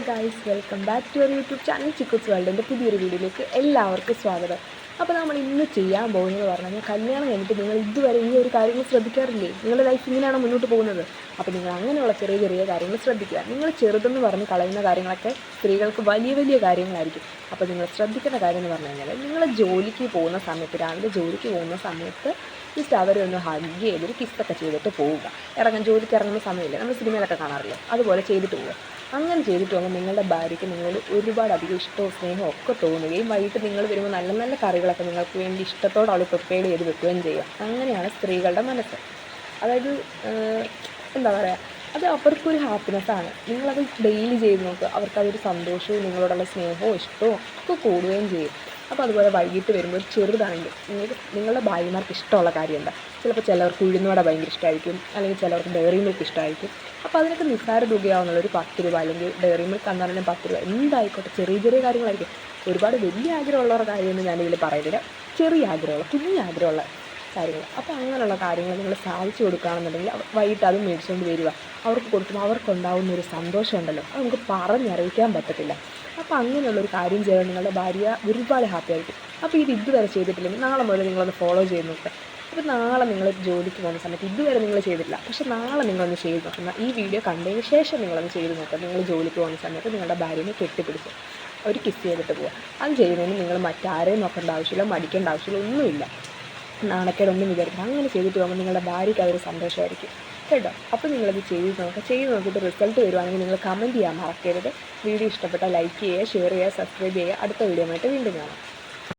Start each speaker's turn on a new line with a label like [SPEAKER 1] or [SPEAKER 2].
[SPEAKER 1] Guys, welcome back to your YouTube channel Chikkus വേൾഡിൻ്റെ പുതിയൊരു വീഡിയോയിലേക്ക് എല്ലാവർക്കും സ്വാഗതം. അപ്പോൾ നമ്മൾ ഇന്ന് ചെയ്യാൻ പോകുന്നത് പറഞ്ഞു കഴിഞ്ഞാൽ, കല്യാണം കഴിഞ്ഞിട്ട് നിങ്ങൾ ഇതുവരെ ഈ ഒരു കാര്യങ്ങൾ ശ്രദ്ധിക്കാറില്ലേ? നിങ്ങളുടെ ലൈഫ് ഇങ്ങനെയാണോ മുന്നോട്ട് പോകുന്നത്? അപ്പോൾ നിങ്ങൾ അങ്ങനെയുള്ള ചെറിയ ചെറിയ കാര്യങ്ങൾ ശ്രദ്ധിക്കുക. നിങ്ങൾ ചെറുതെന്ന് പറഞ്ഞ് കളയുന്ന കാര്യങ്ങളൊക്കെ സ്ത്രീകൾക്ക് വലിയ വലിയ കാര്യങ്ങളായിരിക്കും. അപ്പോൾ നിങ്ങൾ ശ്രദ്ധിക്കേണ്ട കാര്യം എന്ന് പറഞ്ഞു കഴിഞ്ഞാൽ, നിങ്ങൾ ജോലിക്ക് പോകുന്ന സമയത്ത്, രാവിലെ ജോലിക്ക് പോകുന്ന സമയത്ത് ജസ്റ്റ് അവരെ ഒന്ന് ഹഗ് ചെയ്തൊരു കിസ്സൊക്കെ ചെയ്തിട്ട് പോവുക. ജോലിക്ക് ഇറങ്ങുന്ന സമയമില്ലേ, നമ്മൾ സിനിമയിലൊക്കെ കാണാറില്ലേ, അതുപോലെ ചെയ്തിട്ട് പോവുക. അങ്ങനെ ചെയ്തിട്ട് പോകുമ്പോൾ നിങ്ങളുടെ ഭാര്യയ്ക്ക് നിങ്ങളോട് ഒരുപാട് അധികം ഇഷ്ടവും സ്നേഹവും ഒക്കെ തോന്നുകയും വൈകിട്ട് നിങ്ങൾ വരുമ്പോൾ നല്ല നല്ല കറികളൊക്കെ നിങ്ങൾക്ക് വേണ്ടി ഇഷ്ടത്തോടെ അവൾ പ്രിപ്പയർ ചെയ്ത് വെക്കുകയും ചെയ്യുക. അങ്ങനെയാണ് സ്ത്രീകളുടെ മനസ്സ്. അതായത് എന്താ പറയുക, അത് അവർക്കൊരു ഹാപ്പിനെസ്സാണ്. നിങ്ങളത് ഡെയിലി ചെയ്ത് നോക്കുക, അവർക്കതൊരു സന്തോഷവും നിങ്ങളോടുള്ള സ്നേഹവും ഇഷ്ടവും ഒക്കെ കൂടുകയും ചെയ്യും. അപ്പോൾ അതുപോലെ വൈകിട്ട് വരുമ്പോൾ ചെറുതാണെങ്കിൽ നിങ്ങളുടെ ഭാര്യമാർക്ക് ഇഷ്ടമുള്ള കാര്യം എന്താ? ചിലപ്പോൾ ചിലവർക്ക് ഉഴുന്നുവട ഭയങ്കര ഇഷ്ടമായിരിക്കും, അല്ലെങ്കിൽ ചിലവർക്ക് ഡയറി മിൽക്ക് ഇഷ്ടമായിരിക്കും. അപ്പോൾ അതിനൊക്കെ നിസ്സാര തുകയാവുന്നുള്ളൊരു 10 രൂപ, അല്ലെങ്കിൽ ഡയറി മിൽക്ക് എന്നാലും 10 രൂപ, എന്തായിക്കോട്ടെ, ചെറിയ ചെറിയ കാര്യങ്ങളായിരിക്കും. ഒരുപാട് വലിയ ആഗ്രഹമുള്ളവരുടെ കാര്യമൊന്നും ഞാനിതിൽ പറയുന്നില്ല, ചെറിയ ആഗ്രഹമുള്ള കുഞ്ഞ് ആഗ്രഹമുള്ള കാര്യങ്ങൾ. അപ്പോൾ അങ്ങനെയുള്ള കാര്യങ്ങൾ നിങ്ങൾ സാധിച്ചു കൊടുക്കുകയാണെന്നുണ്ടെങ്കിൽ വൈകിട്ട് അതും മേടിച്ചുകൊണ്ട് വരിക. അവർക്ക് കൊടുക്കുമ്പോൾ അവർക്കുണ്ടാകുന്ന ഒരു സന്തോഷമുണ്ടല്ലോ, അത് നമുക്ക് പറഞ്ഞറിയിക്കാൻ പറ്റത്തില്ല. അപ്പോൾ അങ്ങനെയുള്ളൊരു കാര്യം ചെയ്യാൻ നിങ്ങളുടെ ഭാര്യ ഒരുപാട് ഹാപ്പി ആയിരിക്കും. അപ്പോൾ ഇതുവരെ ചെയ്തിട്ടില്ലെങ്കിൽ നാളെ മുതൽ നിങ്ങളൊന്ന് ഫോളോ ചെയ്ത് നോക്കുക. അപ്പോൾ നാളെ നിങ്ങൾ ജോലിക്ക് പോകുന്ന സമയത്ത് ഇതുവരെ നിങ്ങൾ ചെയ്തിട്ടില്ല, പക്ഷേ നാളെ നിങ്ങളൊന്ന് ചെയ്ത് നോക്കുക. ഈ വീഡിയോ കണ്ടതിന് ശേഷം നിങ്ങളൊന്ന് ചെയ്ത് നോക്കുക. നിങ്ങൾ ജോലിക്ക് പോകുന്ന സമയത്ത് നിങ്ങളുടെ ഭാര്യനെ കെട്ടിപ്പിടിച്ച് ഒരു കിസ് ചെയ്തിട്ട് പോവുക. അത് ചെയ്യുന്നതിന് നിങ്ങൾ മറ്റാരെയും നോക്കേണ്ട ആവശ്യമില്ല, മടിക്കേണ്ട ആവശ്യമില്ല, ഒന്നുമില്ല. നാണക്കേടൊന്നും വിചാരിക്കണം. അങ്ങനെ ചെയ്തിട്ട് പോകുമ്പോൾ നിങ്ങളുടെ ഭാര്യയ്ക്ക് അതൊരു സന്തോഷമായിരിക്കും കേട്ടോ. അപ്പോൾ നിങ്ങളത് ചെയ്ത് നോക്കിയിട്ട് റിസൾട്ട് വരുവാണെങ്കിൽ നിങ്ങൾ കമൻറ്റ് ചെയ്യാൻ മറക്കരുത്. വീഡിയോ ഇഷ്ടപ്പെട്ടാൽ ലൈക്ക് ചെയ്യുക, ഷെയർ ചെയ്യുക, സബ്സ്ക്രൈബ് ചെയ്യുക. അടുത്ത വീഡിയോ ആയിട്ട് വീണ്ടും കാണാം.